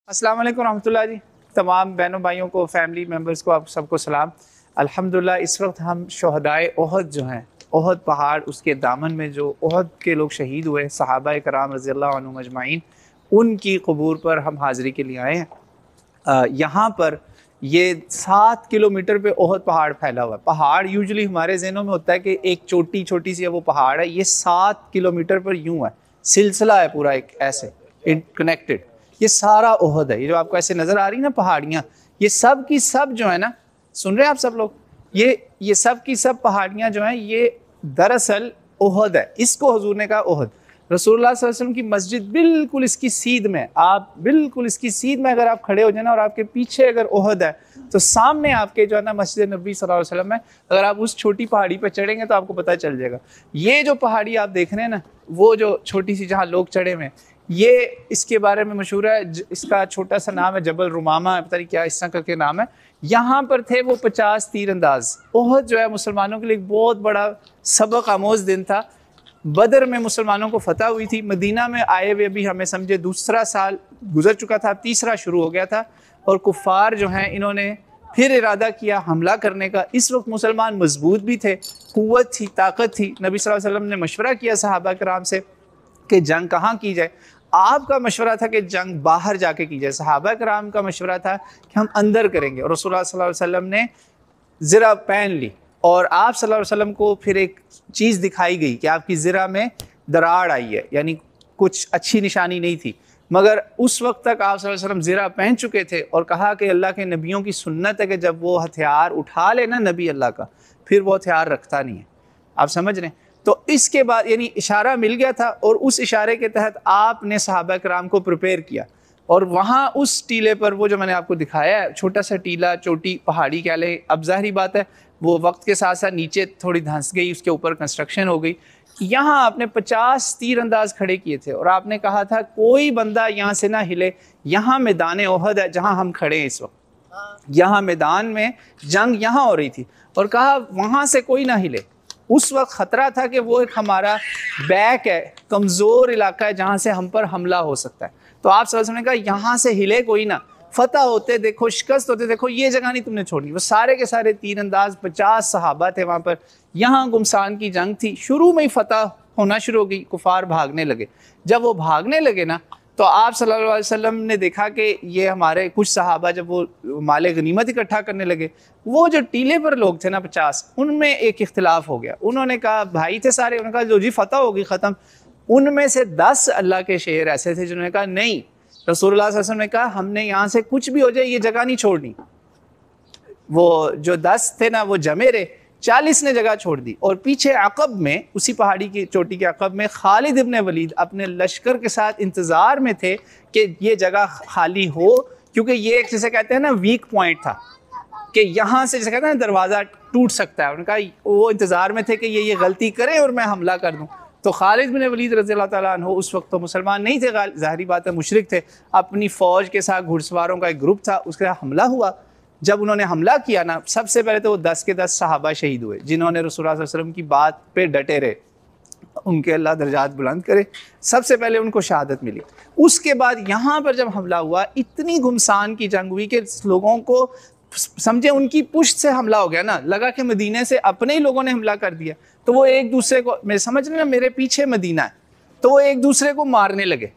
अस्सलाम वालेकुम रहमतुल्लाह जी। तमाम बहनों भाइयों को, फैमिली मेम्बर्स को, आप सबको सलाम। अल्हम्दुलिल्लाह इस वक्त हम शहदाए ओहद जो हैं, ओहद पहाड़ उसके दामन में जो ओहद के लोग शहीद हुए सहाबा कराम रज़ियल्लाहु अन्हुम अजमाइन, उनकी कबूर पर हम हाज़िरी के लिए आए हैं। यहाँ पर ये 7 किलोमीटर पे ओहद पहाड़ फैला हुआ है। पहाड़ यूजुअली हमारे जहनों में होता है कि एक चोटी छोटी सी है वो पहाड़ है, ये 7 किलोमीटर पर यूँ है, सिलसिला है पूरा एक ऐसे कनेक्टेड। ये सारा ओहद है, ये जो आपको ऐसे नज़र आ रही ना पहाड़ियाँ, ये सब की सब जो है ना, सुन रहे हैं आप सब लोग, ये सब की सब पहाड़ियाँ जो हैं ये दरअसल ओहद है। इसको हुजूर ने कहा ओहद। रसूलुल्लाह सल्लल्लाहु अलैहि वसल्लम की मस्जिद बिल्कुल इसकी सीध में, आप बिल्कुल इसकी सीध में अगर आप खड़े हो जाए ना और आपके पीछे अगर ओहद है तो सामने आपके जो है ना मस्जिद नबी सल्लल्लाहु अलैहि वसल्लम है। अगर आप उस छोटी पहाड़ी पर चढ़ेंगे तो आपको पता चल जाएगा। ये जो पहाड़ी आप देख रहे हैं ना, वो जो छोटी सी जहाँ लोग चढ़े हुए हैं, ये इसके बारे में मशहूर है। इसका छोटा सा नाम है जबल रुमामा, पता नहीं क्या इस तरह करके नाम है। यहाँ पर थे वो 50 तीरंदाज। ओहद जो है मुसलमानों के लिए एक बहुत बड़ा सबक आमोज दिन था। बदर में मुसलमानों को फतह हुई थी। मदीना में आए हुए भी हमें समझे दूसरा साल गुजर चुका था, तीसरा शुरू हो गया था, और कुफ़ार जो हैं इन्होंने फिर इरादा किया हमला करने का। इस वक्त मुसलमान मजबूत भी थे, क़ुव्वत थी, ताकत थी। नबी सल्लल्लाहु अलैहि वसल्लम ने मशवरा किया सहाबा कराम से कि जंग कहाँ की जाए। आपका मशवरा था कि जंग बाहर जाके की जाए, सहाबा कराम का मशवरा था कि हम अंदर करेंगे। और रसूलुल्लाह सल्लल्लाहु अलैहि वसल्लम ने ज़रा पहन ली और आप सल्लल्लाहु अलैहि वसल्लम को फिर एक चीज़ दिखाई गई कि आपकी ज़रा में दरार आई है, यानी कुछ अच्छी निशानी नहीं थी। मगर उस वक्त तक आप सल्लल्लाहु अलैहि वसल्लम ज़रा पहन चुके थे और कहा कि अल्लाह के नबियों की सुन्नत है कि जब वो हथियार उठा ले ना नबी अल्लाह का, फिर वो हथियार रखता नहीं है। आप समझ रहे हैं? तो इसके बाद यानी इशारा मिल गया था और उस इशारे के तहत आपने सहाबा कराम को प्रिपेयर किया। और वहाँ उस टीले पर, वो जो मैंने आपको दिखाया है, छोटा सा टीला, चोटी, पहाड़ी कह लें, अब ज़ाहिरी बात है वो वक्त के साथ साथ नीचे थोड़ी धंस गई, उसके ऊपर कंस्ट्रक्शन हो गई। यहाँ आपने 50 तीरंदाज खड़े किए थे और आपने कहा था कोई बंदा यहाँ से ना हिले। यहाँ मैदान ओहद है जहाँ हम खड़े हैं इस वक्त, यहाँ मैदान में जंग यहाँ हो रही थी, और कहा वहाँ से कोई ना हिले। उस वक्त ख़तरा था कि वो एक हमारा बैक है, कमज़ोर इलाका है जहाँ से हम पर हमला हो सकता है। तो आप सल्लल्लाहु अलैहि वसल्लम ने कहा यहाँ से हिले कोई ना, फतह होते देखो, शिकस्त होते देखो, ये जगह नहीं तुमने छोड़नी। वो सारे के सारे तीरंदाज 50 सहाबा थे वहाँ पर। यहाँ गुमसान की जंग थी, शुरू में ही फतह होना शुरू हो गई, कुफार भागने लगे। जब वो भागने लगे ना तो आप सल्लल्लाहु अलैहि वसल्लम ने देखा कि ये हमारे कुछ सहाबा जब वो माले गनीमत इकट्ठा करने लगे, वो जो टीले पर लोग थे ना 50, उनमें एक इख्तिलाफ हो गया। उन्होंने कहा, भाई थे सारे, उन्होंने कहा जो जी फतह होगी ख़त्म। उनमें से 10 अल्लाह के शेर ऐसे थे जिन्होंने कहा नहीं, रसूलुल्लाह सल्लल्लाहु अलैहि वसल्लम ने कहा हमने यहाँ से कुछ भी हो जाए ये जगह नहीं छोड़नी। वो जो 10 थे ना वो जमे रहे, 40 ने जगह छोड़ दी। और पीछे अक़ब में, उसी पहाड़ी की चोटी के अक़ब में, खालिद इब्न वलीद अपने लश्कर के साथ इंतज़ार में थे कि ये जगह खाली हो, क्योंकि ये एक जिसे कहते हैं ना वीक पॉइंट था कि यहाँ से जैसे कहते हैं ना दरवाज़ा टूट सकता है। उनका वो इंतज़ार में थे कि ये गलती करें और मैं हमला कर दूँ। तो खालिद बिन वलीद रज़ियल्लाहु ताला अन्हु उस वक्त तो मुसलमान नहीं थे, ज़ाहिरी बात है मुशरिक थे। अपनी फ़ौज के साथ घुड़सवारों का एक ग्रुप था, उसके साथ हमला हुआ। जब उन्होंने हमला किया ना, सबसे पहले तो वो 10 के 10 सहाबा शहीद हुए जिन्होंने रसूलुल्लाह सल्लल्लाहु अलैहि वसल्लम की बात पे डटे रहे। उनके अल्लाह दर्जात बुलंद करे, सबसे पहले उनको शहादत मिली। उसके बाद यहाँ पर जब हमला हुआ, इतनी घुमसान की जंग हुई कि लोगों को समझे उनकी पुष्ट से हमला हो गया ना, लगा कि मदीने से अपने ही लोगों ने हमला कर दिया। तो वो एक दूसरे को, मैं समझ रहे ना मेरे पीछे मदीना है, तो वो एक दूसरे को मारने लगे।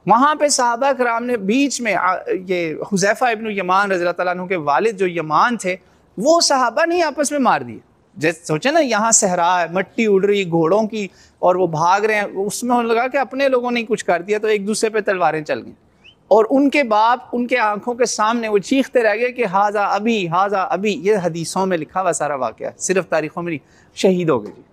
वहाँ पे सहाबा कराम ने बीच में, ये हुज़ैफा इब्न यमान रज़ियल्लाहु ताला अन्हु के वालिद जो यमान थे, वो सहाबा नहीं आपस में मार दिए। जैसे सोचे ना यहाँ सहरा है, मट्टी उड़ रही घोड़ों की और वो भाग रहे हैं, उसमें उन्हें लगा कि अपने लोगों ने कुछ कर दिया, तो एक दूसरे पे तलवारें चल गई। और उनके बाप उनके आंखों के सामने वो चीखते रह गए कि हाजा अभी, हाजा अभी। ये हदीसों में लिखा हुआ सारा वाक़या, सिर्फ तारीख़ों में नहीं। शहीद हो गए जी,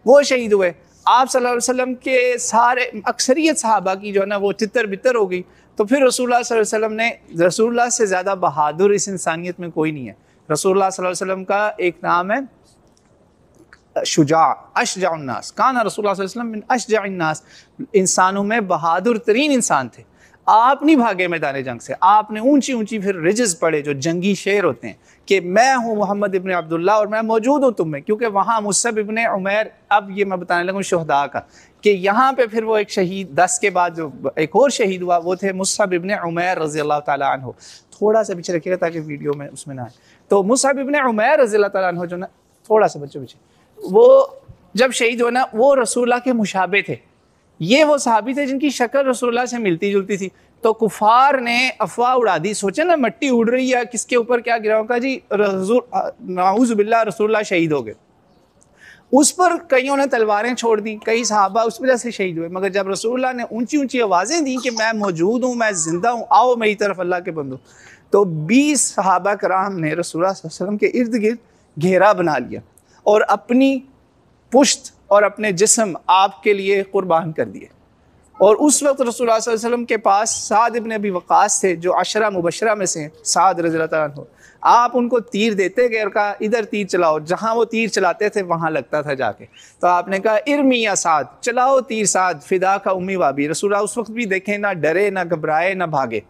वो शहीद हुए। आप सल्लल्लाहु अलैहि वसल्लम के सारे अक्सरियत सहाबा की जो है ना वो तितर बितर हो गई। तो फिर रसूलुल्लाह सल्लल्लाहु अलैहि वसल्लम ने, रसूलुल्लाह से ज़्यादा बहादुर इस इंसानियत में कोई नहीं है। रसूलुल्लाह सल्लल्लाहु अलैहि वसल्लम का एक नाम है शुजा, अशजाउन्नास, काना रसूलुल्लाह सल्लल्लाहु अलैहि वसल्लम मिन अशजाउन्नास, इंसानों में बहादुर तरीन इंसान थे। आप नहीं भागे मैदान जंग से, आपने ऊंची ऊंची फिर रिजस पढ़े जो जंगी शेर होते हैं कि मैं हूँ मोहम्मद इब्न अब्दुल्ला और मैं मौजूद हूँ तुम में, क्योंकि वहाँ मुसअब इब्न उमैर, अब ये मैं बताने लगा शहदा का, कि यहाँ पे फिर वो एक शहीद 10 के बाद जो एक और शहीद हुआ वो थे मुसअब इब्न उमैर रज़ी अल्लाह ताला अन्हु। थोड़ा सा पीछे रखिएगा ताकि वीडियो में उसमें ना आए। तो मुसअब इब्न उमैर रज़ी अल्लाह ताला अन्हु जो ना, थोड़ा सा बच्चों पीछे, वो जब शहीद हुआ ना, वो रसूलुल्लाह के मुशाबे थे। ये वो सहाबी थे जिनकी शक्ल रसूलुल्लाह से मिलती जुलती थी। तो कुफार ने अफवाह उड़ा दी, सोचे ना मट्टी उड़ रही है, किसके ऊपर क्या गिरा होगा जी, नाऊज़ बिल्लाह रसूलुल्लाह शहीद हो गए। उस पर कईयों ने तलवारें छोड़ दी, कई सहाबा उस वजह से शहीद हुए। मगर जब रसूलुल्लाह ने ऊंची ऊंची आवाज़ें दी कि मैं मौजूद हूँ, मैं जिंदा हूँ, आओ मेरी तरफ अल्लाह के बंदो, तो 20 सहाबा कराम ने रसूलुल्लाह सल्लल्लाहु अलैहि वसल्लम के इर्द गिर्द घेरा बना लिया और अपनी पुश्त और अपने जिस्म आपके लिए कुर्बान कर दिए। और उस वक्त रसूलुल्लाह सल्लल्लाहु अलैहि वसल्लम के पास साद इब्न अबी वक़ास थे, जो अशरा मुबशरा में से हैं, साद रज़ियल्लाहु ताला अन्हु। आप उनको तीर देते गए और कहा इधर तीर चलाओ, जहाँ वो तीर चलाते थे वहाँ लगता था जाके। तो आपने कहा इरमी या साद, चलाओ तीर साद, फिदा का उम्मी वाबी। रसूलुल्लाह उस वक्त भी देखें, ना डरे, ना घबराए, ना भागे।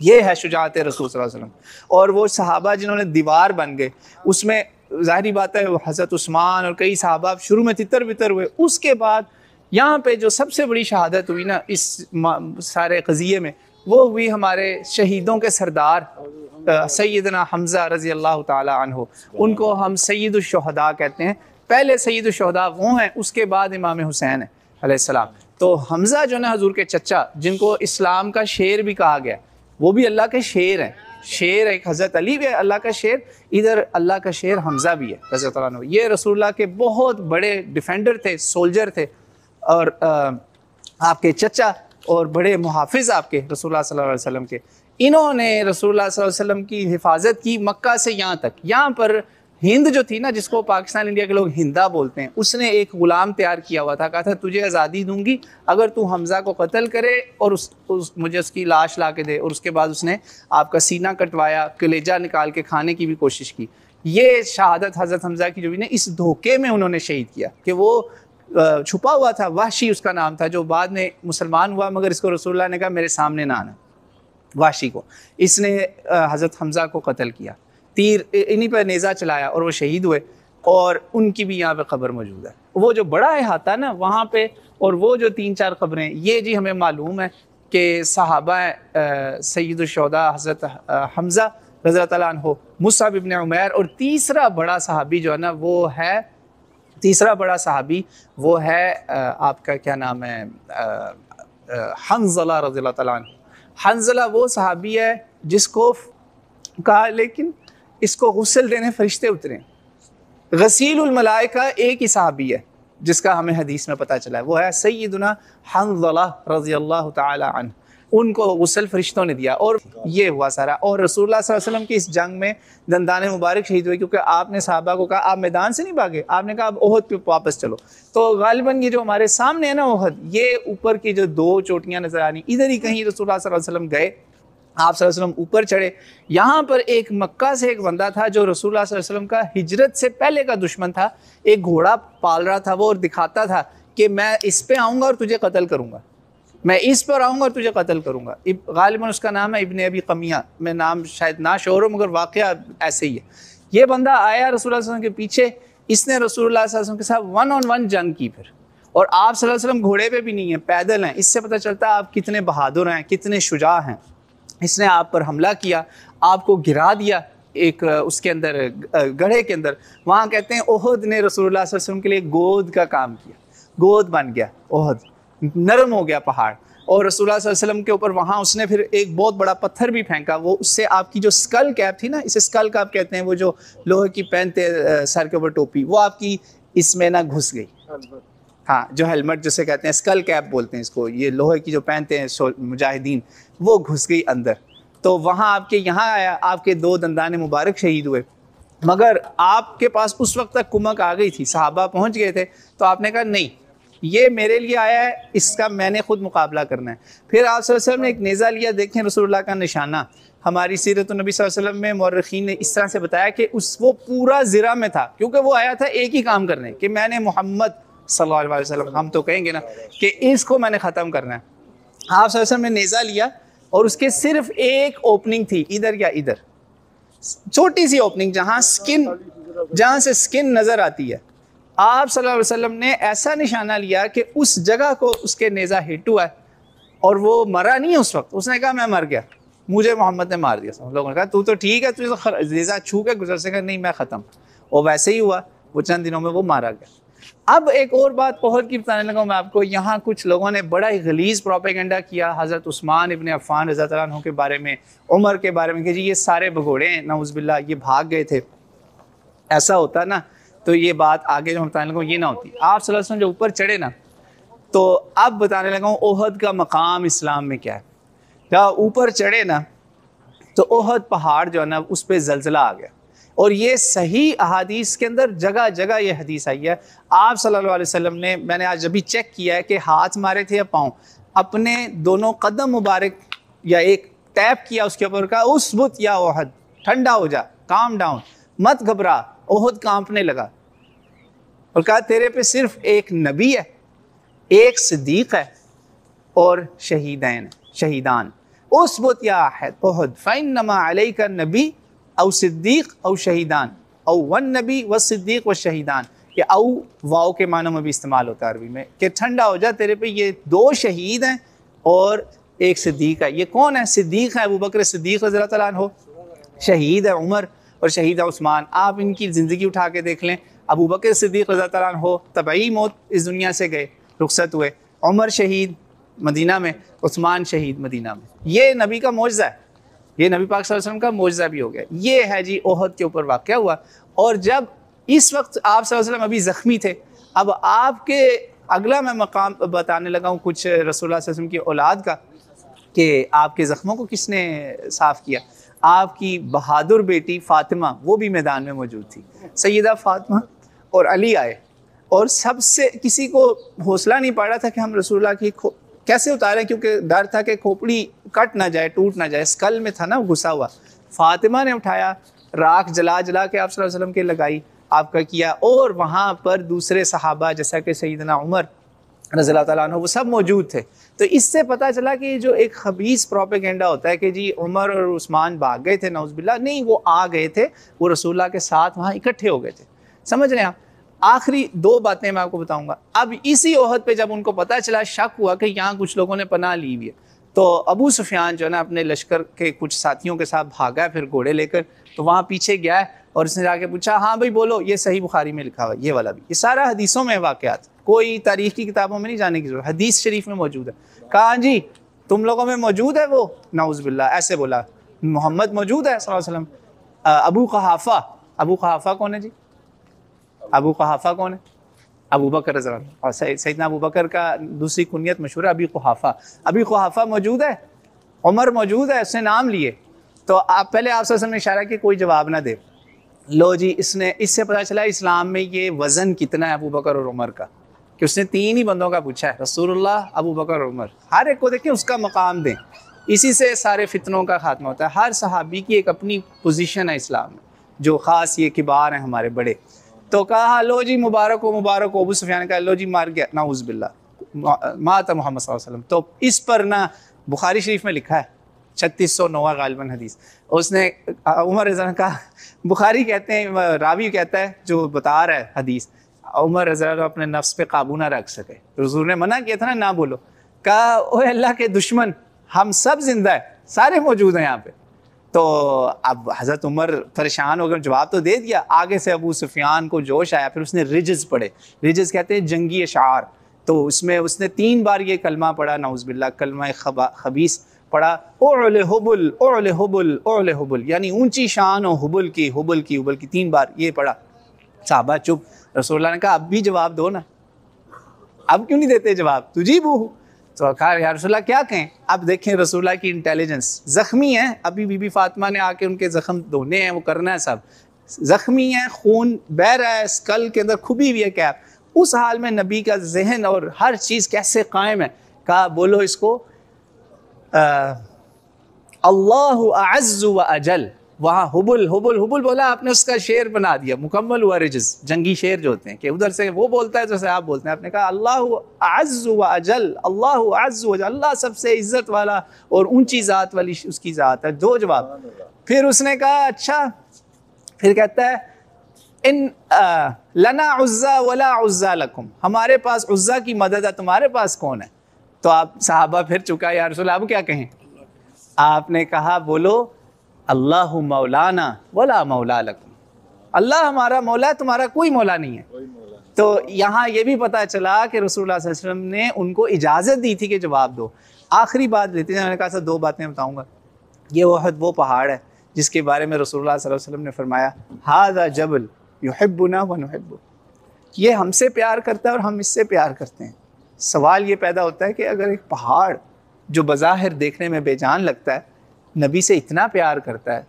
ये है शुजाअत रसूल सल्लल्लाहु अलैहि वसल्लम। और वो सहाबा जिन्होंने दीवार बन गए, उसमें ज़ाहिरी बात है हज़रत उस्मान और कई सहाबा शुरू में तितर बितर हुए। उसके बाद यहाँ पे जो सबसे बड़ी शहादत हुई ना इस सारे क़ज़िये में, वो हुई हमारे शहीदों के सरदार सैयदना हमज़ा रज़ी अल्लाह ताला अन्हु। उनको हम सैयदुश शुहदा कहते हैं। पहले सैयदुश शुहदा वो हैं, उसके बाद इमाम हुसैन है अलैहिस्सलाम। तो हमज़ा जो ना हजूर के चचा, जिनको इस्लाम का शेर भी कहा गया, वो भी अल्लाह के शेर हैं। शेर एक हज़रत अली भी है अल्लाह का शेर, इधर अल्लाह का शेर हमज़ा भी है रज़ी अल्लाह अन्हु। ये रसूलुल्लाह के बहुत बड़े डिफेंडर थे, सोल्जर थे, और आपके चचा और बड़े मुहाफिज आपके रसूलुल्लाह सल्लल्लाहु अलैहि वसल्लम के। इन्होंने रसूलुल्लाह सल्लल्लाहु अलैहि वसल्लम की हिफाजत की मक्का से यहाँ तक। यहाँ पर हिंद जो थी ना, जिसको पाकिस्तान इंडिया के लोग हिंदा बोलते हैं, उसने एक ग़ुलाम तैयार किया हुआ था। कहा था तुझे आज़ादी दूंगी अगर तू हमज़ा को कत्ल करे और मुझे उसकी लाश ला के दे। और उसके बाद उसने आपका सीना कटवाया, कलेजा निकाल के खाने की भी कोशिश की। ये शहादत हज़रत हमज़ा की जो भी ने इस धोखे में उन्होंने शहीद किया कि वो छुपा हुआ था, वाशी उसका नाम था, जो बाद में मुसलमान हुआ। मगर इसको रसूलुल्लाह ने कहा मेरे सामने ना आना। वाशी को इसने हज़रत हमज़ा को कत्ल किया, तीर इन्हीं पर नेज़ा चलाया और वो शहीद हुए। और उनकी भी यहाँ पे ख़बर मौजूद है। वो जो बड़ा अहाता ना वहाँ पे, और वो जो 3-4 ख़बरें, ये जी हमें मालूम है कि सहाबा सैयदुश शुहदा हज़रत हमज़ा रज़ी अल्लाह ताला अन्हु, मुसअब इब्न उमैर, और तीसरा बड़ा सहाबी जो है ना वो है, तीसरा बड़ा सहाबी वो है आपका क्या नाम है, हंज़ला रज़ी अल्लाह ताला अन्हु। हंज़ला वो सहाबी है जिसको कहा लेकिन इसको गुस्ल देने फरिश्ते उतरे। गसीलुल मलाइका एक ही सहाबी है जिसका हमें हदीस में पता चला है, वो है सैयदुना हंज़ला रज़ी अल्लाह ताला अन्हु। उनको गुस्ल फरिश्तों ने दिया और ये हुआ सारा। और रसूलुल्लाह सल्लल्लाहु अलैहि वसल्लम की इस जंग में दंदान मुबारक शहीद हुए, क्योंकि आपने सहाबा को कहा आप मैदान से नहीं भागे, आपने कहा अब ओहद पे वापस चलो। तो गालिबन ये जो हमारे सामने है ना ओहद, ये ऊपर की जो 2 चोटियाँ नजर आ रही, इधर ही कहीं रसूलुल्लाह सल्लल्लाहु अलैहि वसल्लम गए, आप सल्लल्लाहु अलैहि वसल्लम ऊपर चढ़े। यहाँ पर एक मक्का से एक बंदा था जो रसूलुल्लाह सल्लल्लाहु अलैहि वसल्लम का हिजरत से पहले का दुश्मन था। एक घोड़ा पाल रहा था वो, और दिखाता था कि मैं इस पे आऊँगा और तुझे कत्ल करूँगा, मैं इस पर आऊँगा और तुझे कत्ल करूँगा। गालिबन उसका नाम है इब्न अबी क़मिया, मैं नाम शायद ना शोर हो मगर वाक़या ऐसे ही है। ये बंदा आया रसूलुल्लाह सल्लल्लाहु अलैहि वसल्लम के पीछे, इसने रसूलुल्लाह सल्लल्लाहु अलैहि वसल्लम के साथ 1-on-1 जंग की फिर। और आप सल्लल्लाहु अलैहि वसल्लम घोड़े पे भी नहीं है, पैदल हैं। इससे पता चलता है आप कितने बहादुर हैं, कितने शुजा हैं। इसने आप पर हमला किया, आपको गिरा दिया एक उसके अंदर गड्ढे के अंदर। वहाँ कहते हैं ओहद ने रसूलुल्लाह सल्लल्लाहु अलैहि वसल्लम के लिए गोद का काम किया, गोद बन गया ओहद, नरम हो गया पहाड़। और रसूलुल्लाह सल्लल्लाहु अलैहि वसल्लम के ऊपर वहाँ उसने फिर एक बहुत बड़ा पत्थर भी फेंका, वो उससे आपकी जो स्कल कैप थी ना, इसे स्कल कैप कहते हैं, वो जो लोहे की पहनते सर के ऊपर टोपी, वो आपकी इसमें ना घुस गई। हाँ, जो हेलमेट जिसे कहते हैं, स्कल कैप बोलते हैं इसको, ये लोहे की जो पहनते हैं मुजाहिदीन, वो घुस गई अंदर। तो वहाँ आपके यहाँ आया, आपके 2 दंदाने मुबारक शहीद हुए। मगर आपके पास उस वक्त तक कुमक आ गई थी, सहाबा पहुँच गए थे। तो आपने कहा नहीं, ये मेरे लिए आया है, इसका मैंने खुद मुकाबला करना है। फिर आप सल्लल्लाहु अलैहि वसल्लम ने एक नेज़ा लिया। देखें रसूलुल्लाह का निशाना, हमारी सीरत नबी सल्लल्लाहु अलैहि वसल्लम में मौरख़ीन ने इस तरह से बताया कि वो पूरा ज़िरा में था, क्योंकि वो आया था एक ही काम करने, कि मैंने मोहम्मद सल्लल्लाहु अलैहि वसल्लम, हम तो कहेंगे ना कि इसको मैंने ख़त्म करना है। आप सल्लल्लाहु अलैहि वसल्लम ने नेज़ा लिया और उसके सिर्फ एक ओपनिंग थी, इधर या इधर, छोटी सी ओपनिंग, जहाँ से स्किन नज़र आती है। आप सल्लल्लाहु अलैहि वसल्लम ने ऐसा निशाना लिया कि उस जगह को उसके नेज़ा हिट हुआ है और वो मरा नहीं है उस वक्त। उसने कहा मैं मर गया, मुझे मोहम्मद ने मार दिया। सब लोगों ने कहा तू तो ठीक है, तुझे तो नेज़ा छू के गुजर से, नहीं मैं ख़त्म। और वैसे ही हुआ, वो चंद दिनों में वो मारा गया। अब एक और बात ओहद की बताने लगा मैं आपको। यहाँ कुछ लोगों ने बड़ा ही गलीज़ प्रोपेगेंडा किया हज़रत उस्मान इब्न अफ़्फ़ान रज़ी अल्लाह अन्हु के बारे में, उमर के बारे में कि जी ये सारे भगोड़े हैं, नाउज़ुबिल्लाह ये भाग गए थे। ऐसा होता ना तो ये बात आगे जो बताने लगा ये ना होती। आप सल्लल्लाहु अलैहि वसल्लम जो ऊपर चढ़े ना, तो अब बताने लगा ओहद का मकाम इस्लाम में क्या है। जब ऊपर चढ़े ना तो ओहद पहाड़ जो है ना उस पर ज़लज़ला आ गया। और ये सही अहादीस के अंदर जगह जगह ये हदीस आई है। आप सल्लल्लाहु अलैहि वसल्लम ने, मैंने आज अभी चेक किया है कि हाथ मारे थे या पाँव, अपने दोनों कदम मुबारक या एक टैप किया उसके ऊपर, का उसबुत या ओहद, ठंडा हो जा, काम डाउन, मत घबरा। ओहद कांपने लगा और कहा तेरे पे सिर्फ एक नबी है, एक सिद्दीक है और शहीदान। उसबुत या ओहद फ़इन्नमा अलैका नबी औ सिद्दीक औ शहीदान औ वन नबी व सिद्दीक व शहीदान। ये औ वाव के मानों में भी इस्तेमाल होता है अरबी में कि ठंडा हो जा, तेरे पे ये 2 शहीद हैं और एक सिद्दीक है। ये कौन है? सिद्दीक है अबू बकर सिद्दीक रज़ी अल्लाह अन्हु, शहीद है उमर और शहीद है उस्मान। आप इनकी ज़िंदगी उठा के देख लें। अबू बकर सिद्दीक रज़ी अल्लाह अन्हु तबई मौत इस दुनिया से गए, रुखसत हुए। उमर शहीद मदीना में, उस्मान शहीद मदीना में। ये नबी का मौजज़ा है, ये नबी पाक सल्लल्लाहु अलैहि वसल्लम का मौजज़ा भी हो गया। ये है जी ओहद के ऊपर वाक़या हुआ। और जब इस वक्त आप सल्लल्लाहु अलैहि वसल्लम अभी ज़ख्मी थे, अब आपके अगला मैं मकाम बताने लगा हूँ कुछ रसूलुल्लाह सल्लल्लाहु अलैहि वसल्लम की औलाद का, कि आपके ज़ख्मों को किसने साफ़ किया। आपकी बहादुर बेटी फ़ातिमा वो भी मैदान में मौजूद थी। सैयदा फ़ातिमा और अली आए और सबसे किसी को हौसला नहीं पड़ रहा था कि हम रसूलुल्लाह की कैसे उतारें, क्योंकि डर था कि खोपड़ी कट ना जाए, टूट ना जाए, स्कल में था ना घुसा हुआ। फ़ातिमा ने उठाया, राख जला जला के आप सल्लल्लाहु अलैहि वसल्लम के लगाई, आपका किया। और वहाँ पर दूसरे सहाबा जैसा कि सैयदना उमर रज़ी अल्लाह तआला अन्हु वो सब मौजूद थे। तो इससे पता चला कि जो एक खबीस प्रोपेगेंडा होता है कि जी उमर और उस्मान भाग गए थे, नाउज़ुबिल्लाह, नहीं, वो आ गए थे, वो रसूलुल्लाह के साथ वहाँ इकट्ठे हो गए थे। समझ रहे हैं आप? आखिरी 2 बातें मैं आपको बताऊंगा। अब इसी ओहद पे जब उनको पता चला, शक हुआ कि यहाँ कुछ लोगों ने पनाह ली हुई है, तो अबू सुफियान जो है ना अपने लश्कर के कुछ साथियों के साथ भागा है, फिर घोड़े लेकर, तो वहाँ पीछे गया है और उसने जाके पूछा, हाँ भाई बोलो, ये सही बुखारी में लिखा हुआ, ये वाला भी, ये सारा हदीसों में वाक़यात, कोई तारीख़ की किताबों में नहीं जाने की जरूरत, हदीस शरीफ में मौजूद है। कहा जी तुम लोगों में मौजूद है वो, नाउज़ुबिल्लाह, ऐसे बोला, मोहम्मद मौजूद है सल्लल्लाहु अलैहि वसल्लम। अबू क़हाफ़ा कौन है जी? अबू क़हाफ़ा कौन है? अबू बकर रज़ी अल्लाह अन्हु। और सैयदना अबू बकर का दूसरी कुनियत मशहूर है अबी क़हाफ़ा मौजूद है, उमर मौजूद है, उसने नाम लिए। तो आप पहले आप ने इशारा किया कोई जवाब ना दे। लो जी, इससे पता चला इस्लाम में ये वज़न कितना है अबू बकर और उमर का, कि उसने 3 ही बंदों का पूछा है, रसूलुल्लाह, अबू बकर और उमर। हर एक को देखें, उसका मकाम दें। इसी से सारे फितनों का खात्मा होता है। हर सहाबी की एक अपनी पोजीशन है इस्लाम में, जो ख़ास ये किबार हैं हमारे बड़े। तो कहा लो जी मुबारक हो अबू सुफियान का, लो जी मार गया, नाउज़ुबिल्लाह, माता मोहम्मद सल्लल्लाहु अलैहि वसल्लम। तो इस पर ना बुखारी शरीफ में लिखा है 3609 गालिबन हदीस। उसने उमर रज़ा का, बुखारी कहते हैं, रावी कहता है जो बता रहा है हदीस, उमर रज़ा अपने नफ्स पे काबू ना रख सके, हुज़ूर ने मना किया था ना बोलो। कहा ओए अल्लाह के दुश्मन, हम सब जिंदा है, सारे मौजूद हैं यहाँ पे। तो अब हज़रत उमर परेशान होकर जवाब तो दे दिया। आगे से अबू सुफियान को जोश आया, फिर उसने रिजज़ पढ़े। रिजज़ कहते हैं जंगी अशार। तो उसमें उसने 3 बार ये कलमा पढ़ा, नाउज़ुबिल्लाह, कलमा खबीस पढ़ा, ओले हुबुल ओले हुबुल ओले हुबुल, यानी ऊंची शान और हुबुल की 3 बार ये पढ़ा। साहबा चुप। रसूलुल्लाह ने कहा अब भी जवाब दो ना, अब क्यों नहीं देते जवाब, तुजीबू। तो कहा यार रसूलुल्लाह क्या कहें। अब देखें रसूलुल्लाह की इंटेलिजेंस, ज़ख्मी हैं, अभी बीबी फातिमा ने आके उनके ज़ख्म धोने हैं, वो करना है सब, ज़ख्मी हैं, खून बह रहा है, स्कल के अंदर खुबी हुई है कैप। उस हाल में नबी का जहन और हर चीज़ कैसे कायम है। कहा बोलो इसको अल्लाहु अअज़्ज़ु व अजल। वहाँ हुबुल बोला, आपने उसका शेर बना दिया, मुकम्मल हुआ रिजज़, जंगी शेर जो होते हैं कि उधर से वो बोलता है जैसे आप बोलते हैं। आपने कहा अल्लाहु अअज़्ज़ु व अजल, अल्लाहु अअज़्ज़ु व अजल, अल्लाह सबसे इज़्ज़त वाला और ऊंची ज़ात वाली उसकी ज़ात है। 2 जवाब। फिर उसने कहा अच्छा, फिर कहता है इन लना उज़्ज़ा वला उज़्ज़ा लकुम, हमारे पास उज़्ज़ा की मदद है, तुम्हारे पास कौन है? तो आप सहाबा फिर चुका, या रसूल आप क्या कहें? आपने कहा बोलो अल्लाहु मौलाना वला मौला लकुम, अल्लाह हमारा मौला है, तुम्हारा कोई मौला नहीं है। तो यहाँ ये भी पता चला कि रसूलुल्लाह सल्लल्लाहु अलैहि वसल्लम ने उनको इजाज़त दी थी कि जवाब दो। आखिरी बात लेते हैं, मैंने कहा था 2 बातें बताऊँगा। ये वो पहाड़ है जिसके बारे में रसूलुल्लाह सल्लल्लाहु अलैहि वसल्लम ने फरमाया हाज़ा जबल युहिब्बुना व नुहिब्बु, ये हमसे प्यार करता है और हम इससे प्यार करते हैं। सवाल ये पैदा होता है कि अगर एक पहाड़ जो बज़ाहिर देखने में बेजान लगता है नबी से इतना प्यार करता है,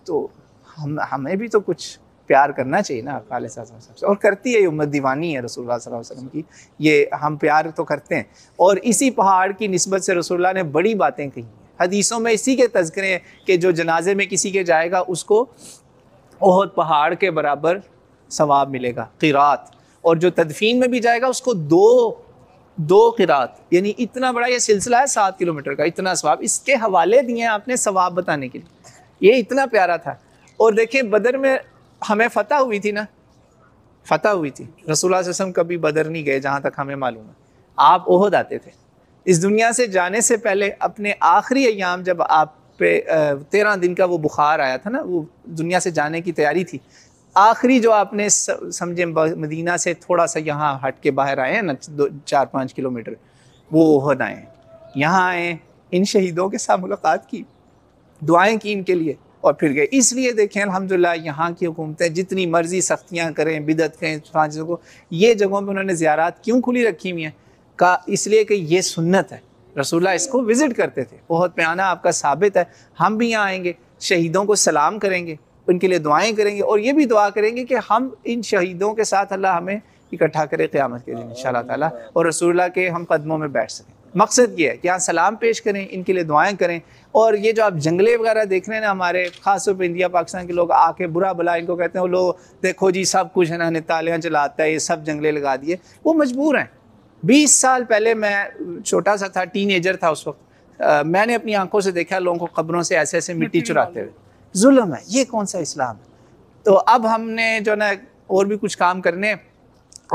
तो हमें भी तो कुछ प्यार करना चाहिए ना आका अलैहिस्सलाम से। और करती है, ये उम्मत दीवानी है रसूलुल्लाह सल्लल्लाहु अलैहि वसल्लम की, ये हम प्यार तो करते हैं। और इसी पहाड़ की निस्बत से रसूलुल्लाह ने बड़ी बातें कही हैं हदीसों में, इसी के तज़किरे कि जो जनाजे में किसी के जाएगा उसको ओहद पहाड़ के बराबर सवाब मिलेगा क़िरात, और जो तदफीन में भी जाएगा उसको दो क़िरात, यानी इतना बड़ा ये सिलसिला है 7 किलोमीटर का, इतना सवाब। इसके हवाले दिए आपने सवाब बताने के लिए, ये इतना प्यारा था। और देखिए बदर में हमें फ़तह हुई थी ना, फ़तह हुई थी। रसूलुल्लाह सल्लल्लाहु अलैहि वसल्लम कभी बदर नहीं गए जहाँ तक हमें मालूम है, आप ओहद आते थे। इस दुनिया से जाने से पहले अपने आखिरी अय्याम जब आप पे 13 दिन का वो बुखार आया था ना, वो दुनिया से जाने की तैयारी थी, आखिरी जो आपने समझे मदीना से थोड़ा सा यहाँ हट के बाहर आए हैं ना 4-5 किलोमीटर, वो ओहद आए, यहाँ आए, इन शहीदों के साथ मुलाकात की, दुआएं की इनके लिए और फिर गए। इसलिए देखें अल्हम्दुलिल्लाह यहाँ की हुकूमतें जितनी मर्जी सख्तियाँ करें, बिदत करें, चीज़ों को, ये जगहों पर उन्होंने ज़ियारात क्यों खुली रखी हुई हैं का, इसलिए कि ये सुन्नत है। रसूलुल्लाह इसको विज़िट करते थे, ओहद पे आना आपका साबित है। हम भी यहाँ आएंगे, शहीदों को सलाम करेंगे, उनके लिए दुआएं करेंगे और ये भी दुआ करेंगे कि हम इन शहीदों के साथ अल्लाह हमें इकट्ठा करे क़यामत के दिन इंशाअल्लाह ताला, और रसूलुल्लाह के हम कदमों में बैठ सकें। मकसद ये है कि यहाँ सलाम पेश करें, इनके लिए दुआएं करें। और ये जो आप जंगले वगैरह देख रहे हैं ना, हमारे ख़ासतौर पर इंडिया पाकिस्तान के लोग आके बुरा भला इनको कहते हैं, वो लोग देखो जी सब कुछ है ना, तालियाँ चलाता है, ये सब जंगले लगा दिए, वो मजबूर हैं। 20 साल पहले मैं छोटा सा था, टीनेजर था उस वक्त, मैंने अपनी आंखों से देखा लोगों को कब्रों से ऐसे ऐसे मिट्टी चुराते हुए। जुल्म है, ये कौन सा इस्लाम है? तो अब हमने जो ना और भी कुछ काम करने,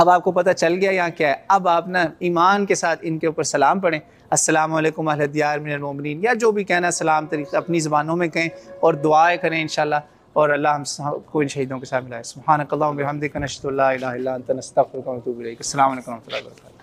अब आपको पता चल गया यहाँ क्या है। अब आप ना ईमान के साथ इनके ऊपर सलाम पढ़ें, अस्सलामु अलैकुम अहले दियार मिनल मोमिनीन, या जो भी कहना सलाम तरीक़ा अपनी ज़बानों में कहें और दुआएं करें इंशाअल्लाह, और अल्लाह हम सबको इन शहीदों के साथ मिलाए। सुब्हानकल्लाहुम्मा व बिहम्दिका नशहदु अल्ला इलाहा इल्ला अंता नस्तगफिरुका व नतूबु इलैक। अस्सलामु अलैकुम व रहमतुल्लाहि व बरकातुहू।